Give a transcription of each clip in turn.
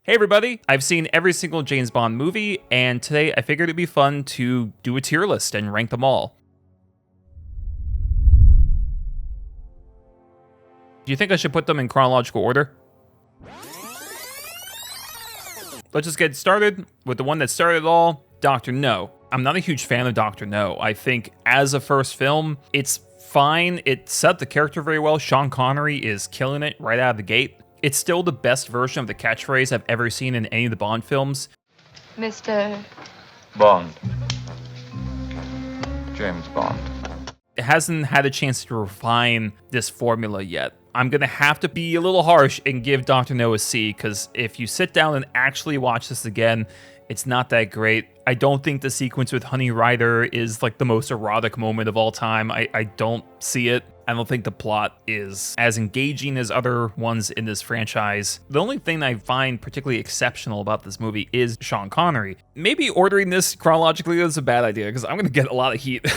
Hey everybody, I've seen every single James Bond movie, and today I figured it'd be fun to do a tier list and rank them all. Do you think I should put them in chronological order? Let's just get started with the one that started it all, Dr. No. I'm not a huge fan of Dr. No. I think as a first film, it's fine. It set the character very well. Sean Connery is killing it right out of the gate. It's still the best version of the catchphrase I've ever seen in any of the Bond films. Mr. Bond. James Bond. It hasn't had a chance to refine this formula yet. I'm going to have to be a little harsh and give Dr. No a C, because if you sit down and actually watch this again, it's not that great. I don't think the sequence with Honey Rider is like the most erotic moment of all time. I don't see it. I don't think the plot is as engaging as other ones in this franchise. The only thing I find particularly exceptional about this movie is Sean Connery. Maybe ordering this chronologically is a bad idea, because I'm going to get a lot of heat.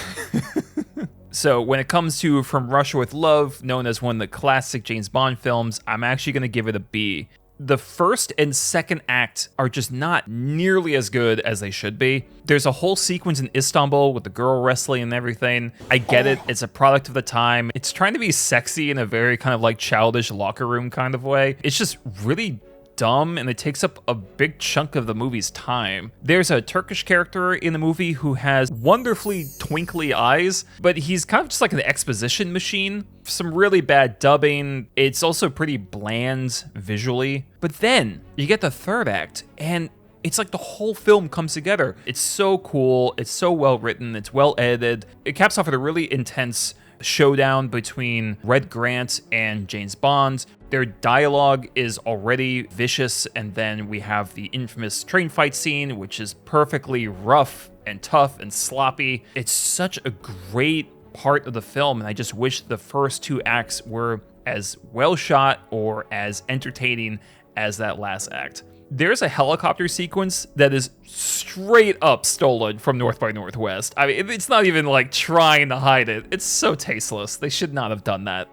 So when it comes to From Russia with Love, known as one of the classic James Bond films, I'm actually going to give it a B. The first and second act are just not nearly as good as they should be. There's a whole sequence in Istanbul with the girl wrestling and everything. I get it. It's a product of the time. It's trying to be sexy in a very kind of like childish locker room kind of way. It's just really dumb, and it takes up a big chunk of the movie's time. There's a Turkish character in the movie who has wonderfully twinkly eyes, but he's kind of just like an exposition machine. Some really bad dubbing. It's also pretty bland visually. But then you get the third act, and it's like the whole film comes together. It's so cool. It's so well written. It's well edited. It caps off with a really intense showdown between Red Grant and James Bond. Their dialogue is already vicious, and then we have the infamous train fight scene, which is perfectly rough and tough and sloppy. It's such a great part of the film, and I just wish the first two acts were as well shot or as entertaining as that last act. There's a helicopter sequence that is straight up stolen from North by Northwest. I mean, it's not even like trying to hide it. It's so tasteless. They should not have done that.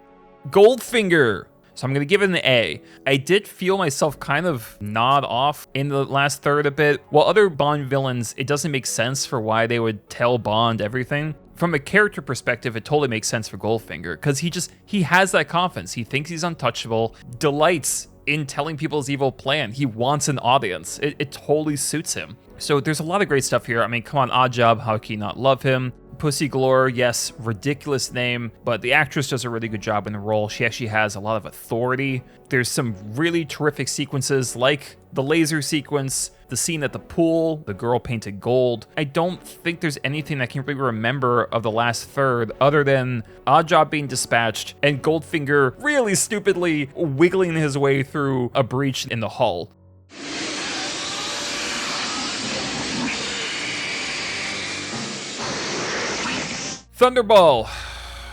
Goldfinger. So I'm going to give it an A. I did feel myself kind of nod off in the last third a bit. While other Bond villains, it doesn't make sense for why they would tell Bond everything. From a character perspective, it totally makes sense for Goldfinger, because he has that confidence. He thinks he's untouchable, delights in telling people his evil plan. He wants an audience. It totally suits him. So there's a lot of great stuff here. I mean, come on, Odd Job, how can you not love him? Pussy Galore, yes, ridiculous name, but the actress does a really good job in the role. She actually has a lot of authority. There's some really terrific sequences, like the laser sequence, the scene at the pool, the girl painted gold. I don't think there's anything I can really remember of the last third other than Odd Job being dispatched and Goldfinger really stupidly wiggling his way through a breach in the hull. Thunderball.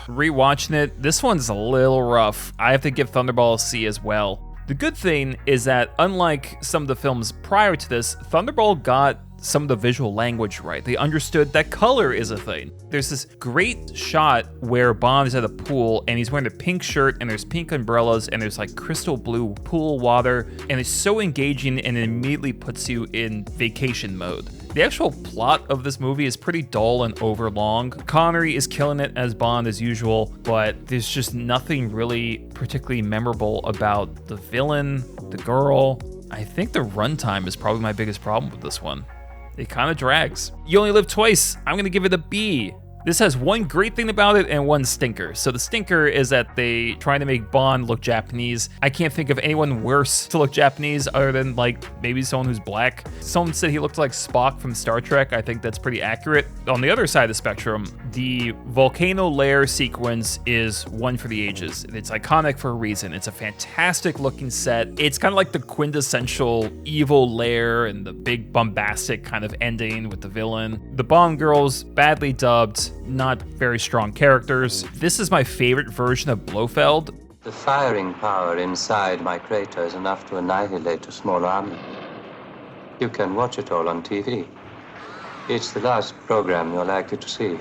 Rewatching it, this one's a little rough. I have to give Thunderball a C as well. The good thing is that unlike some of the films prior to this, Thunderball got some of the visual language right. They understood that color is a thing. There's this great shot where Bond is at a pool and he's wearing a pink shirt and there's pink umbrellas and there's like crystal blue pool water, and it's so engaging and it immediately puts you in vacation mode. The actual plot of this movie is pretty dull and overlong. Connery is killing it as Bond as usual, but there's just nothing really particularly memorable about the villain, the girl. I think the runtime is probably my biggest problem with this one. It kind of drags. You Only Live Twice. I'm going to give it a B. This has one great thing about it and one stinker. So the stinker is that they try to make Bond look Japanese. I can't think of anyone worse to look Japanese other than like maybe someone who's black. Someone said he looked like Spock from Star Trek. I think that's pretty accurate. On the other side of the spectrum, the volcano lair sequence is one for the ages. It's iconic for a reason. It's a fantastic looking set. It's kind of like the quintessential evil lair and the big bombastic kind of ending with the villain. The Bond girls, badly dubbed, not very strong characters. This is my favorite version of Blofeld. The firing power inside my crater is enough to annihilate a small army. You can watch it all on TV. It's the last program you're likely to see.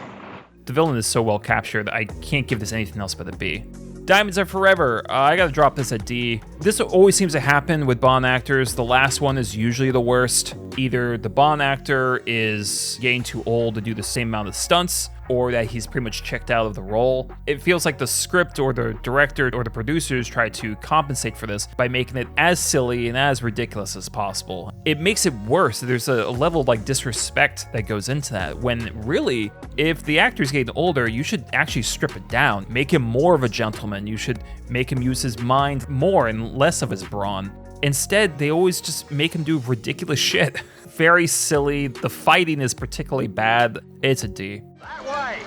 The villain is so well captured, I can't give this anything else but a B. Diamonds Are Forever. I gotta drop this at D. This always seems to happen with Bond actors. The last one is usually the worst. Either the Bond actor is getting too old to do the same amount of stunts, or that he's pretty much checked out of the role. It feels like the script or the director or the producers try to compensate for this by making it as silly and as ridiculous as possible. It makes it worse. There's a level of like disrespect that goes into that, when really, if the actor's getting older, you should actually strip it down. Make him more of a gentleman. You should make him use his mind more and less of his brawn. Instead, they always just make him do ridiculous shit. Very silly. The fighting is particularly bad. It's a D. That way!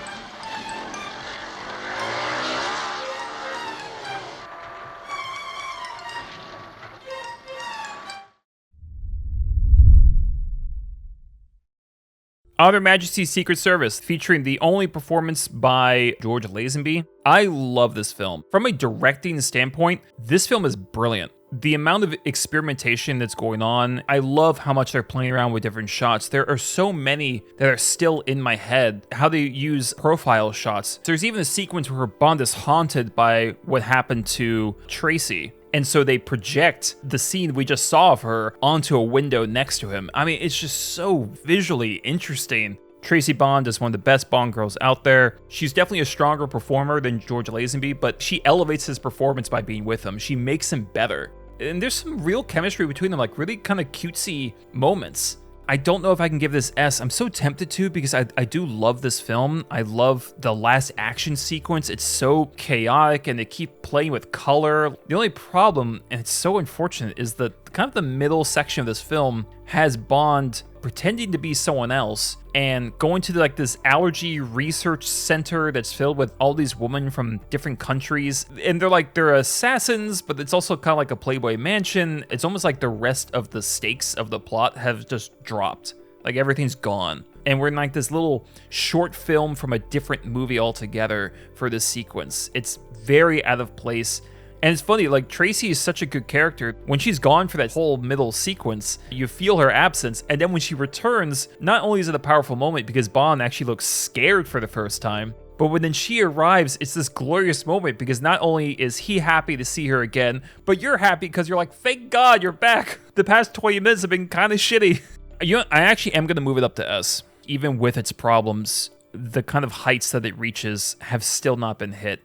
Other Majesty's Secret Service, featuring the only performance by George Lazenby. I love this film. From a directing standpoint, this film is brilliant. The amount of experimentation that's going on, I love how much they're playing around with different shots. There are so many that are still in my head, how they use profile shots. There's even a sequence where Bond is haunted by what happened to Tracy. And so they project the scene we just saw of her onto a window next to him. I mean, it's just so visually interesting. Tracy Bond is one of the best Bond girls out there. She's definitely a stronger performer than George Lazenby, but she elevates his performance by being with him. She makes him better. And there's some real chemistry between them, like really kind of cutesy moments. I don't know if I can give this S. I'm so tempted to, because I do love this film. I love the last action sequence. It's so chaotic and they keep playing with color. The only problem, and it's so unfortunate, is that kind of the middle section of this film has Bond pretending to be someone else and going to like this allergy research center that's filled with all these women from different countries. And they're assassins, but it's also kind of like a Playboy mansion. It's almost like the rest of the stakes of the plot have just dropped. Like everything's gone. And we're in like this little short film from a different movie altogether for this sequence. It's very out of place. And it's funny, like Tracy is such a good character. When she's gone for that whole middle sequence, you feel her absence. And then when she returns, not only is it a powerful moment because Bond actually looks scared for the first time, but when then she arrives, it's this glorious moment because not only is he happy to see her again, but you're happy because you're like, thank God you're back. The past 20 minutes have been kind of shitty. You know, I actually am going to move it up to S. Even with its problems, the kind of heights that it reaches have still not been hit.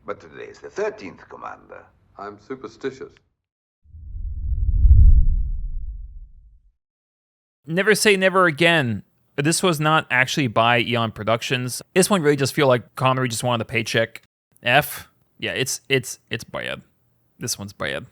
But today's the 13th, Commander. I'm superstitious. Never Say Never Again. This was not actually by Eon Productions. This one really just feel like Connery just wanted a paycheck. F. Yeah, it's bad. This one's bad.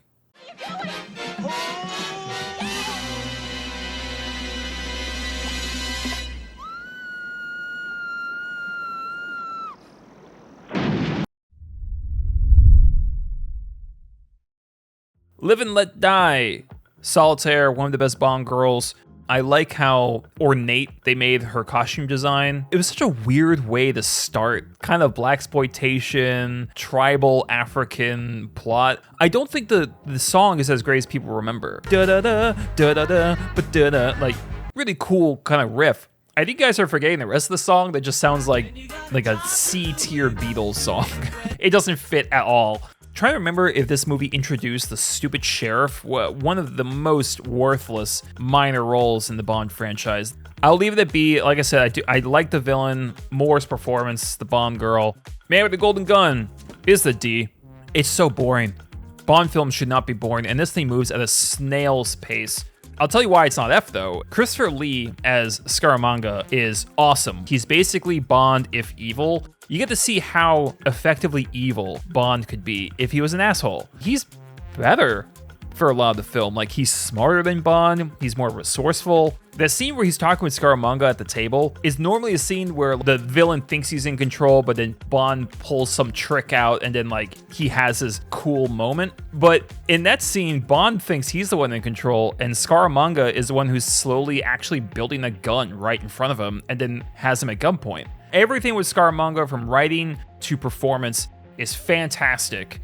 Live and Let Die. Solitaire, one of the best Bond girls. I like how ornate they made her costume design. It was such a weird way to start. Kind of blaxploitation, tribal African plot. I don't think the song is as great as people remember. Da-da-da, da-da-da, ba-da-da. Like, really cool kind of riff. I think you guys are forgetting the rest of the song that just sounds like a C-tier Beatles song. It doesn't fit at all. Trying to remember if this movie introduced the stupid sheriff, one of the most worthless minor roles in the Bond franchise. I'll leave it at B. Like I said, I like the villain, Moore's performance, the Bond girl. Man with the Golden Gun is the D. It's so boring. Bond films should not be boring, and this thing moves at a snail's pace. I'll tell you why it's not F though. Christopher Lee as Scaramanga is awesome. He's basically Bond if evil. You get to see how effectively evil Bond could be if he was an asshole. He's better for a lot of the film. Like, he's smarter than Bond, he's more resourceful. The scene where he's talking with Scaramanga at the table is normally a scene where the villain thinks he's in control, but then Bond pulls some trick out and then like he has his cool moment. But in that scene, Bond thinks he's the one in control and Scaramanga is the one who's slowly actually building a gun right in front of him and then has him at gunpoint. Everything with Scaramanga, from writing to performance, is fantastic.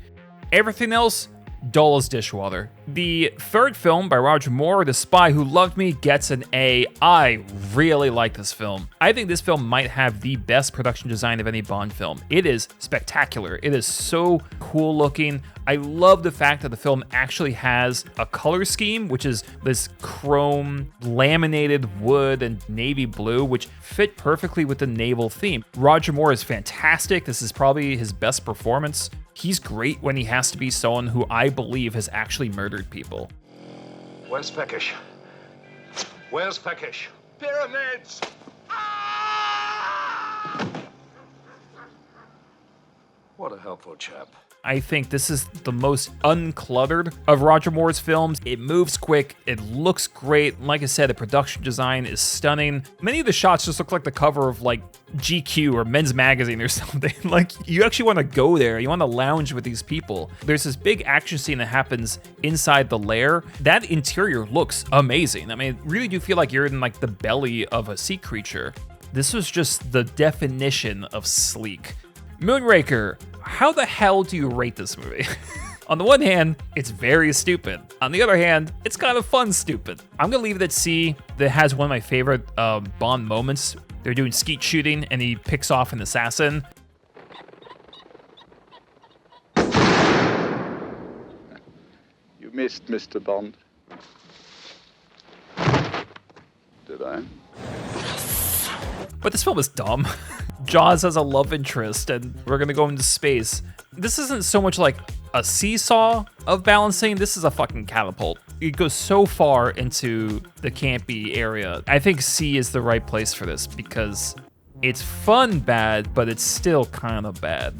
Everything else, dull as dishwater. The third film by Roger Moore, The Spy Who Loved Me, gets an A. I really like this film. I think this film might have the best production design of any Bond film. It is spectacular. It is so cool looking. I love the fact that the film actually has a color scheme, which is this chrome laminated wood and navy blue, which fit perfectly with the naval theme. Roger Moore is fantastic. This is probably his best performance. He's great when he has to be someone who I believe has actually murdered people. Where's Peckish? Where's Peckish? Pyramids! Ah! What a helpful chap. I think this is the most uncluttered of Roger Moore's films. It moves quick, it looks great. Like I said, the production design is stunning. Many of the shots just look like the cover of like GQ or Men's Magazine or something. Like, you actually want to go there, you want to lounge with these people. There's this big action scene that happens inside the lair. That interior looks amazing. I mean, really do feel like you're in like the belly of a sea creature. This was just the definition of sleek. Moonraker, how the hell do you rate this movie? On the one hand, it's very stupid. On the other hand, it's kind of fun stupid. I'm gonna leave it at C. That has one of my favorite Bond moments. They're doing skeet shooting and he picks off an assassin. You missed, Mr. Bond. Did I? But this film is dumb. Jaws has a love interest and we're gonna go into space. This isn't so much like a seesaw of balancing, this is a fucking catapult. It goes so far into the campy area. I think C is the right place for this because it's fun bad, but it's still kind of bad.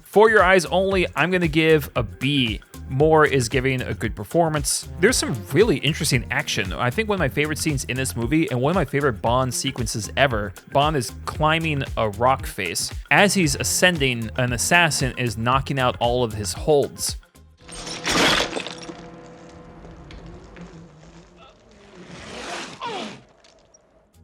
For Your Eyes Only, I'm gonna give a B. Moore is giving a good performance. There's some really interesting action. I think one of my favorite scenes in this movie and one of my favorite Bond sequences ever, Bond is climbing a rock face. As he's ascending, an assassin is knocking out all of his holds.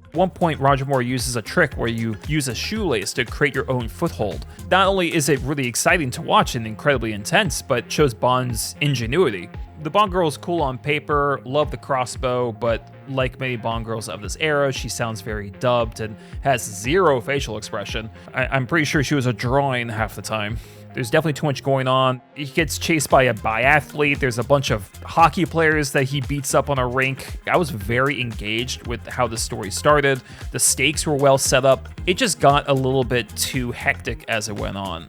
At one point, Roger Moore uses a trick where you use a shoelace to create your own foothold. Not only is it really exciting to watch and incredibly intense, but shows Bond's ingenuity. The Bond girl is cool on paper, love the crossbow, but like many Bond girls of this era, she sounds very dubbed and has zero facial expression. I'm pretty sure she was a drawing half the time. There's definitely too much going on. He gets chased by a biathlete. There's a bunch of hockey players that he beats up on a rink. I was very engaged with how the story started. The stakes were well set up. It just got a little bit too hectic as it went on.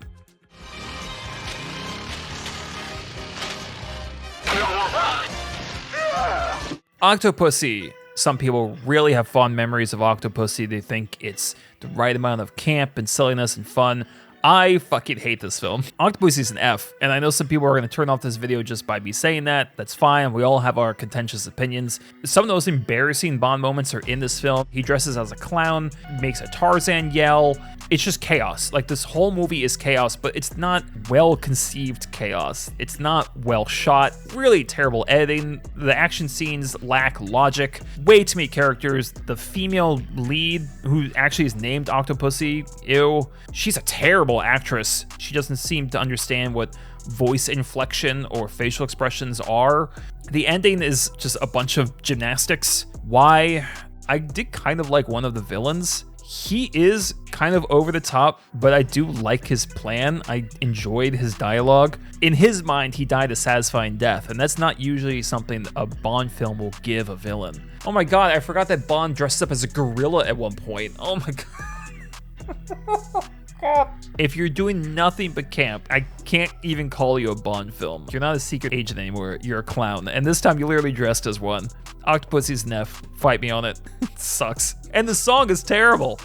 Octopussy. Some people really have fond memories of Octopussy. They think it's the right amount of camp and silliness and fun. I fucking hate this film. Octopussy is an F, and I know some people are going to turn off this video just by me saying that. That's fine. We all have our contentious opinions. Some of those embarrassing Bond moments are in this film. He dresses as a clown, makes a Tarzan yell. It's just chaos. Like, this whole movie is chaos, but it's not well-conceived chaos. It's not well shot. Really terrible editing. The action scenes lack logic. Way too many characters. The female lead, who actually is named Octopussy, ew. She's a terrible actress. She doesn't seem to understand what voice inflection or facial expressions are. The ending is just a bunch of gymnastics. Why? I did kind of like one of the villains. He is kind of over the top, but I do like his plan. I enjoyed his dialogue. In his mind, he died a satisfying death, and that's not usually something a Bond film will give a villain. Oh my god, I forgot that Bond dressed up as a gorilla at one point. Oh my god. If you're doing nothing but camp, I can't even call you a Bond film. You're not a secret agent anymore, you're a clown. And this time you literally dressed as one. Octopussy's an F. Fight me on it. It sucks. And the song is terrible.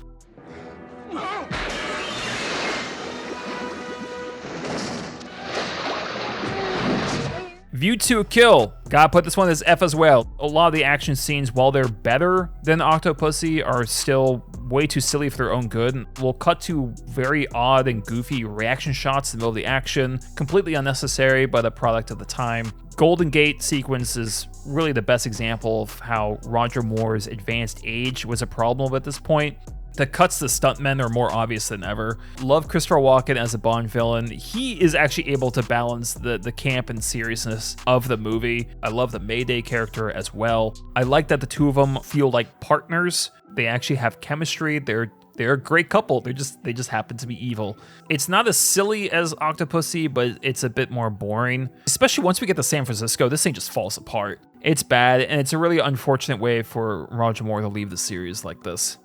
View to a Kill. Gotta put this one as F as well. A lot of the action scenes, while they're better than Octopussy, are still way too silly for their own good. We'll cut to very odd and goofy reaction shots in the middle of the action, completely unnecessary but a product of the time. Golden Gate sequence is really the best example of how Roger Moore's advanced age was a problem at this point. The cuts to stuntmen are more obvious than ever. Love Christopher Walken as a Bond villain. He is actually able to balance the camp and seriousness of the movie. I love the Mayday character as well. I like that the two of them feel like partners. They actually have chemistry. They're a great couple. They just happen to be evil. It's not as silly as Octopussy, but it's a bit more boring. Especially once we get to San Francisco, this thing just falls apart. It's bad, and it's a really unfortunate way for Roger Moore to leave the series like this.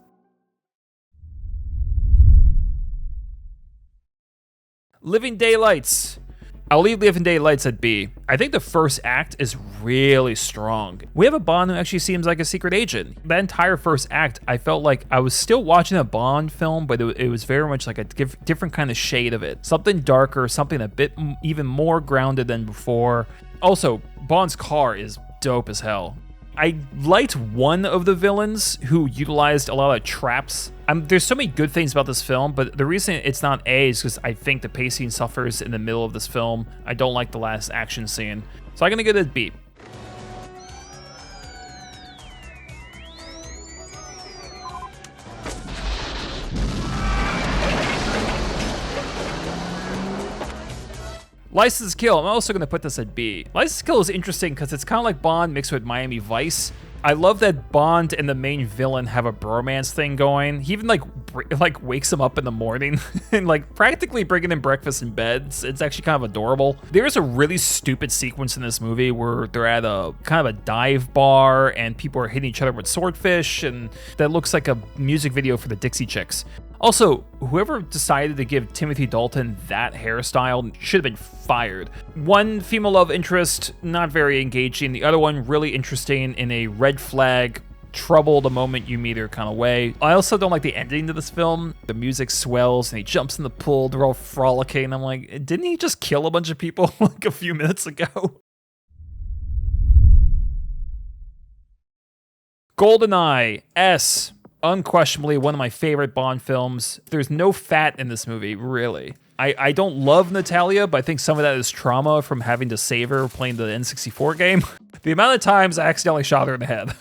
Living Daylights. I'll leave Living Daylights at B. I think the first act is really strong. We have a Bond who actually seems like a secret agent. That entire first act, I felt like I was still watching a Bond film, but it was very much like a different kind of shade of it. Something darker, something a bit even more grounded than before. Also, Bond's car is dope as hell. I liked one of the villains who utilized a lot of traps. There's so many good things about this film, but the reason it's not A is because I think the pacing suffers in the middle of this film. I don't like the last action scene. So I'm gonna give it a B. License to Kill, I'm also going to put this at B. License to Kill is interesting because it's kind of like Bond mixed with Miami Vice. I love that Bond and the main villain have a bromance thing going. He even like wakes him up in the morning and like practically bringing him breakfast in bed. It's actually kind of adorable. There's a really stupid sequence in this movie where they're at a kind of a dive bar and people are hitting each other with swordfish, and that looks like a music video for the Dixie Chicks. Also, whoever decided to give Timothy Dalton that hairstyle should have been fired. One female love interest, not very engaging. The other one, really interesting in a red flag, trouble the moment you meet her kind of way. I also don't like the ending to this film. The music swells and he jumps in the pool. They're all frolicking. I'm like, didn't he just kill a bunch of people like a few minutes ago? Goldeneye, S. Unquestionably one of my favorite Bond films. There's no fat in this movie, really. I don't love Natalia, but I think some of that is trauma from having to save her playing the N64 game. The amount of times I accidentally shot her in the head.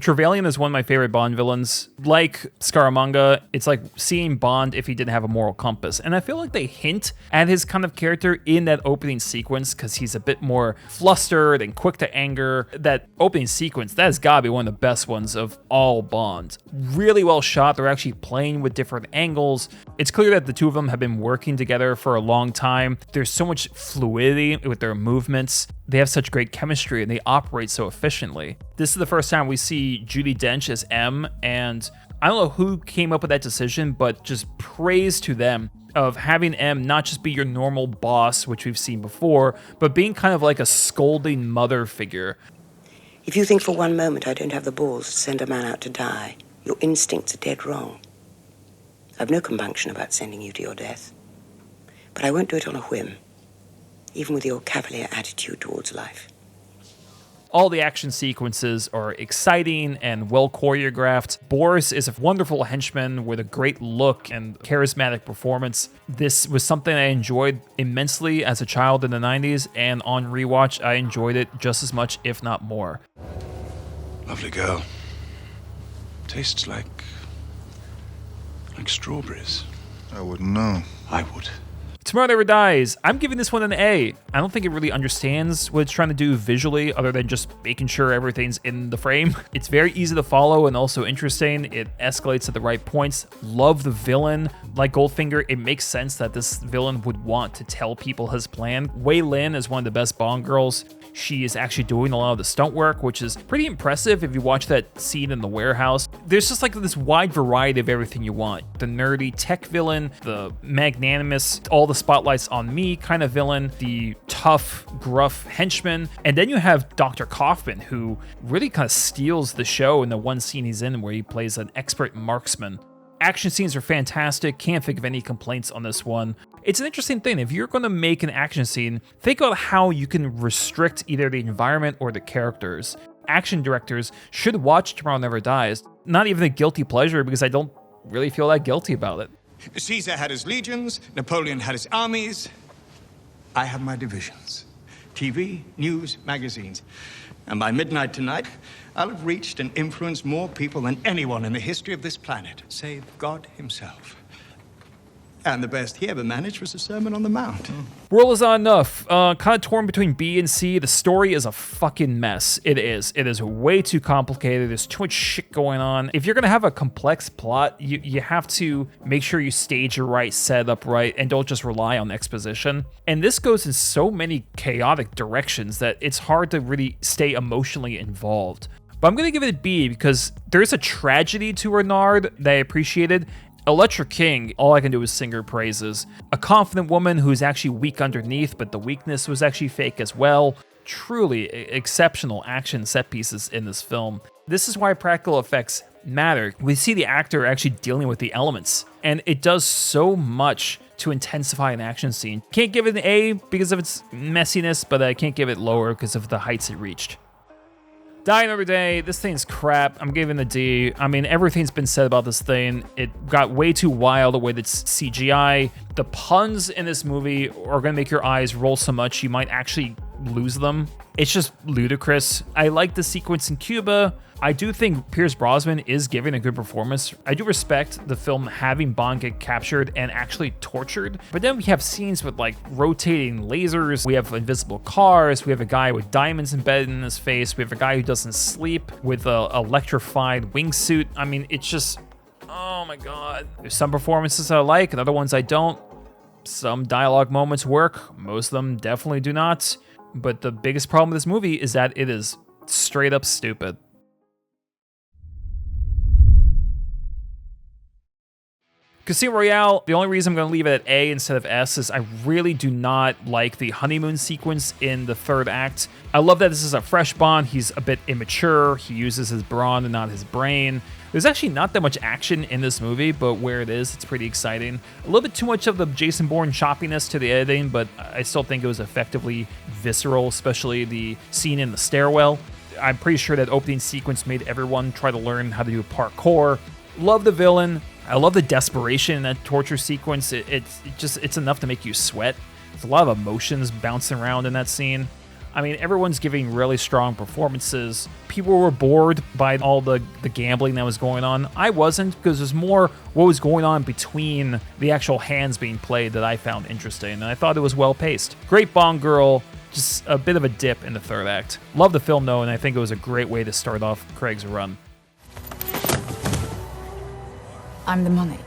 Trevelyan is one of my favorite Bond villains. Like Scaramanga, it's like seeing Bond if he didn't have a moral compass. And I feel like they hint at his kind of character in that opening sequence because he's a bit more flustered and quick to anger. That opening sequence, that has gotta be one of the best ones of all Bonds. Really well shot. They're actually playing with different angles. It's clear that the two of them have been working together for a long time. There's so much fluidity with their movements. They have such great chemistry and they operate so efficiently. This is the first time we see Judi Dench as M, and I don't know who came up with that decision, but just praise to them of having M not just be your normal boss, which we've seen before, but being kind of like a scolding mother figure. If you think for one moment I don't have the balls to send a man out to die, your instincts are dead wrong. I've no compunction about sending you to your death, but I won't do it on a whim, even with your cavalier attitude towards life. All the action sequences are exciting and well choreographed. Boris is a wonderful henchman with a great look and charismatic performance. This was something I enjoyed immensely as a child in the 90s, and on rewatch, I enjoyed it just as much, if not more. Lovely girl. Tastes like strawberries. I wouldn't know. I would. Tomorrow Never Dies. I'm giving this one an A. I don't think it really understands what it's trying to do visually other than just making sure everything's in the frame. It's very easy to follow and also interesting. It escalates at the right points. Love the villain. Like Goldfinger, it makes sense that this villain would want to tell people his plan. Wei Lin is one of the best Bond girls. She is actually doing a lot of the stunt work, which is pretty impressive if you watch that scene in the warehouse. There's just like this wide variety of everything you want. The nerdy tech villain, the magnanimous, all the spotlights on me kind of villain, the tough, gruff henchman, and then you have Dr. Kaufman, who really kind of steals the show in the one scene he's in where he plays an expert marksman. Action scenes are fantastic. Can't think of any complaints on this one. It's an interesting thing. If you're going to make an action scene, think about how you can restrict either the environment or the characters. Action directors should watch Tomorrow Never Dies. Not even a guilty pleasure, because I don't really feel that guilty about it. Caesar had his legions, Napoleon had his armies. I have my divisions. TV, news, magazines. And by midnight tonight, I'll have reached and influenced more people than anyone in the history of this planet, save God himself. And the best he ever managed was a Sermon on the Mount. World is not enough. Kind of torn between B and C. The story is a fucking mess. It is. It is way too complicated. There's too much shit going on. If you're gonna have a complex plot, you have to make sure you stage it right, set it up right, and don't just rely on exposition. And this goes in so many chaotic directions that it's hard to really stay emotionally involved. But I'm gonna give it a B because there's a tragedy to Renard that I appreciated. Electra King, all I can do is sing her praises. A confident woman who's actually weak underneath, but the weakness was actually fake as well. Truly exceptional action set pieces in this film. This is why practical effects matter. We see the actor actually dealing with the elements, and it does so much to intensify an action scene. Can't give it an A because of its messiness, but I can't give it lower because of the heights it reached. Die Another Day, this thing's crap. I'm giving it a D. I mean, everything's been said about this thing. It got way too wild the way that's CGI. The puns in this movie are gonna make your eyes roll so much you might actually lose them. It's just ludicrous. I like the sequence in Cuba. I do think Pierce Brosnan is giving a good performance. I do respect the film having Bond get captured and actually tortured, but then we have scenes with like rotating lasers, we have invisible cars, we have a guy with diamonds embedded in his face, we have a guy who doesn't sleep with a electrified wingsuit. I mean, it's just, oh my God. There's some performances I like and other ones I don't. Some dialogue moments work, most of them definitely do not. But the biggest problem with this movie is that it is straight up stupid. Casino Royale, the only reason I'm going to leave it at A instead of S is I really do not like the honeymoon sequence in the third act. I love that this is a fresh Bond. He's a bit immature. He uses his brawn and not his brain. There's actually not that much action in this movie, but where it is, it's pretty exciting. A little bit too much of the Jason Bourne choppiness to the editing, but I still think it was effectively visceral, especially the scene in the stairwell. I'm pretty sure that opening sequence made everyone try to learn how to do parkour. Love the villain. I love the desperation in that torture sequence. It's enough to make you sweat. There's a lot of emotions bouncing around in that scene. I mean, everyone's giving really strong performances. People were bored by all the gambling that was going on. I wasn't, because there's more what was going on between the actual hands being played that I found interesting, and I thought it was well paced. Great Bond girl, just a bit of a dip in the third act. Love the film though, and I think it was a great way to start off Craig's run. I'm the money.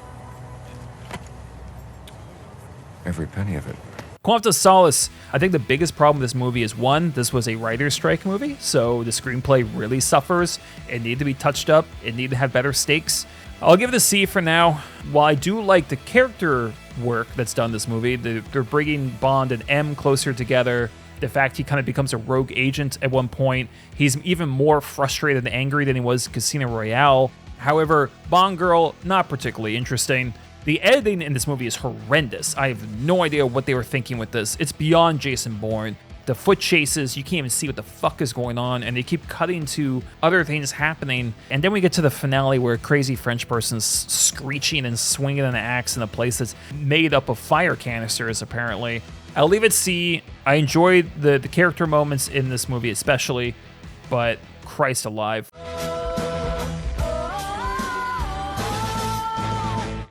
Every penny of it. Quantum Solace, I think the biggest problem with this movie is, one, this was a writer's strike movie, so the screenplay really suffers. It needed to be touched up. It needed to have better stakes. I'll give it a C for now. While I do like the character work that's done in this movie, they're bringing Bond and M closer together. The fact he kind of becomes a rogue agent at one point. He's even more frustrated and angry than he was in Casino Royale. However, Bond girl, not particularly interesting. The editing in this movie is horrendous. I have no idea what they were thinking with this. It's beyond Jason Bourne. The foot chases, you can't even see what the fuck is going on, and they keep cutting to other things happening. And then we get to the finale where a crazy French person's screeching and swinging an axe in a place that's made up of fire canisters, apparently. I'll leave it C. I enjoyed the character moments in this movie especially, but Christ alive.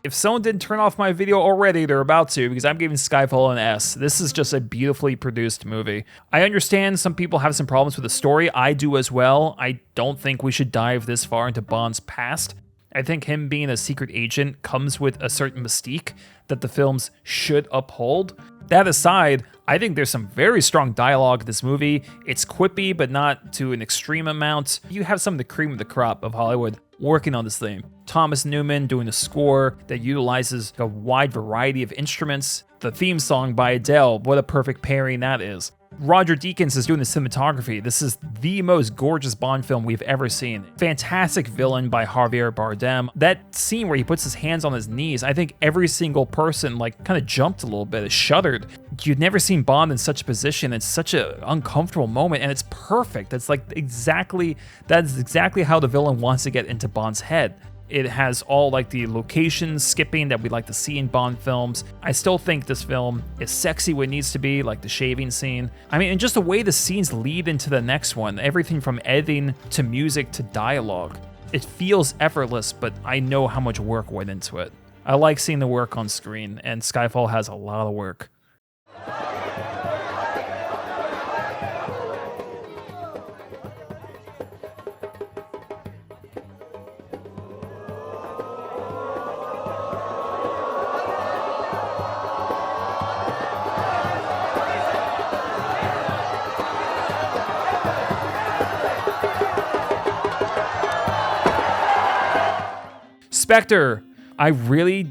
If someone didn't turn off my video already, they're about to, because I'm giving Skyfall an S. This is just a beautifully produced movie. I understand some people have some problems with the story. I do as well. I don't think we should dive this far into Bond's past. I think him being a secret agent comes with a certain mystique that the films should uphold. That aside, I think there's some very strong dialogue in this movie. It's quippy, but not to an extreme amount. You have some of the cream of the crop of Hollywood working on this thing. Thomas Newman doing a score that utilizes a wide variety of instruments. The theme song by Adele, what a perfect pairing that is. Roger Deakins is doing the cinematography. This is the most gorgeous Bond film we've ever seen. Fantastic villain by Javier Bardem. That scene where he puts his hands on his knees, I think every single person kind of jumped a little bit, shuddered. You'd never seen Bond in such a position. It's such an uncomfortable moment, and it's perfect. That's exactly how the villain wants to get into Bond's head. It has all like the location skipping that we like to see in Bond films. I still think this film is sexy when it needs to be, like the shaving scene. I mean, and just the way the scenes lead into the next one, everything from editing to music to dialogue. It feels effortless, but I know how much work went into it. I like seeing the work on screen, and Skyfall has a lot of work. Spectre. I really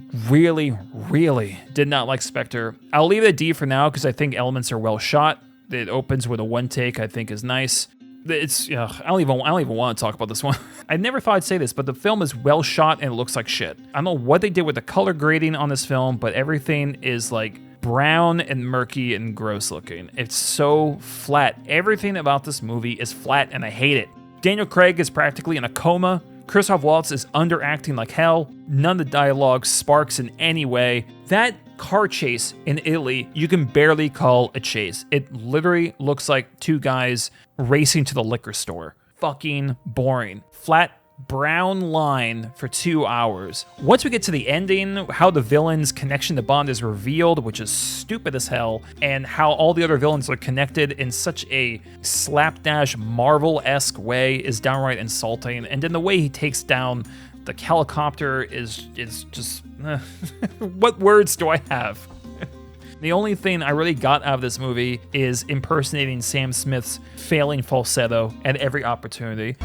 did not like Spectre. I'll leave it at D for now because I think elements are well shot. It opens with a one take I think is nice. It's I don't even want to talk about this one. I never thought I'd say this, but the film is well shot and it looks like shit. I don't know what they did with the color grading on this film, but everything is like brown and murky and gross looking. It's so flat. Everything about this movie is flat and I hate it. Daniel Craig is practically in a coma. Christoph Waltz is underacting like hell. None of the dialogue sparks in any way. That car chase in Italy, you can barely call a chase. It literally looks like two guys racing to the liquor store. Fucking boring. Flat brown line for 2 hours. Once we get to the ending, how the villain's connection to Bond is revealed, which is stupid as hell, and how all the other villains are connected in such a slapdash Marvel-esque way is downright insulting. And then the way he takes down the helicopter is just what words do I have? The only thing I really got out of this movie is impersonating Sam Smith's failing falsetto at every opportunity.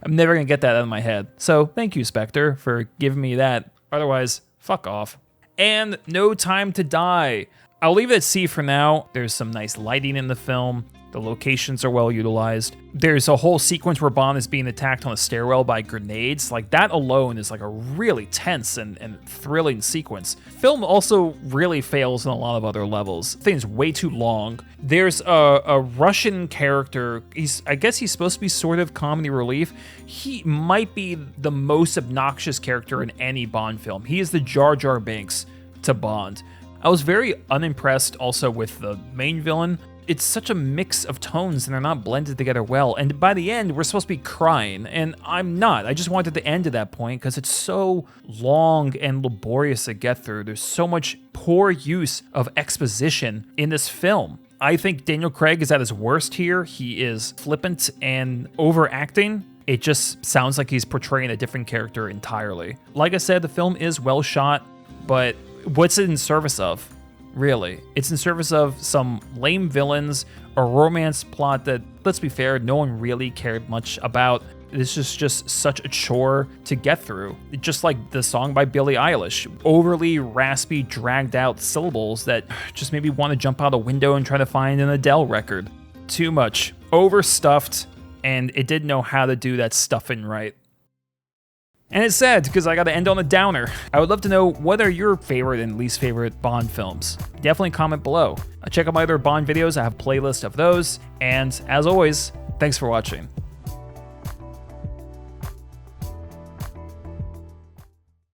I'm never going to get that out of my head. So thank you, Spectre, for giving me that. Otherwise, fuck off. And No Time to Die. I'll leave it at C for now. There's some nice lighting in the film. The locations are well utilized. There's a whole sequence where Bond is being attacked on a stairwell by grenades. Like, that alone is like a really tense and thrilling sequence. Film also really fails on a lot of other levels. Thing's way too long. There's a Russian character. I guess he's supposed to be sort of comedy relief. He might be the most obnoxious character in any Bond film. He is the Jar Jar Binks to Bond. I was very unimpressed also with the main villain. It's such a mix of tones and they're not blended together well. And by the end, we're supposed to be crying, and I'm not. I just wanted to end at that point because it's so long and laborious to get through. There's so much poor use of exposition in this film. I think Daniel Craig is at his worst here. He is flippant and overacting. It just sounds like he's portraying a different character entirely. Like I said, the film is well shot, but what's it in service of? Really. It's in service of some lame villains, a romance plot that, let's be fair, no one really cared much about. This is just such a chore to get through. Just like the song by Billie Eilish. Overly raspy, dragged out syllables that just made me want to jump out a window and try to find an Adele record. Too much. Overstuffed, and it didn't know how to do that stuffing right. And it's sad because I got to end on a downer. I would love to know what are your favorite and least favorite Bond films. Definitely comment below. Check out my other Bond videos. I have a playlist of those. And as always, thanks for watching.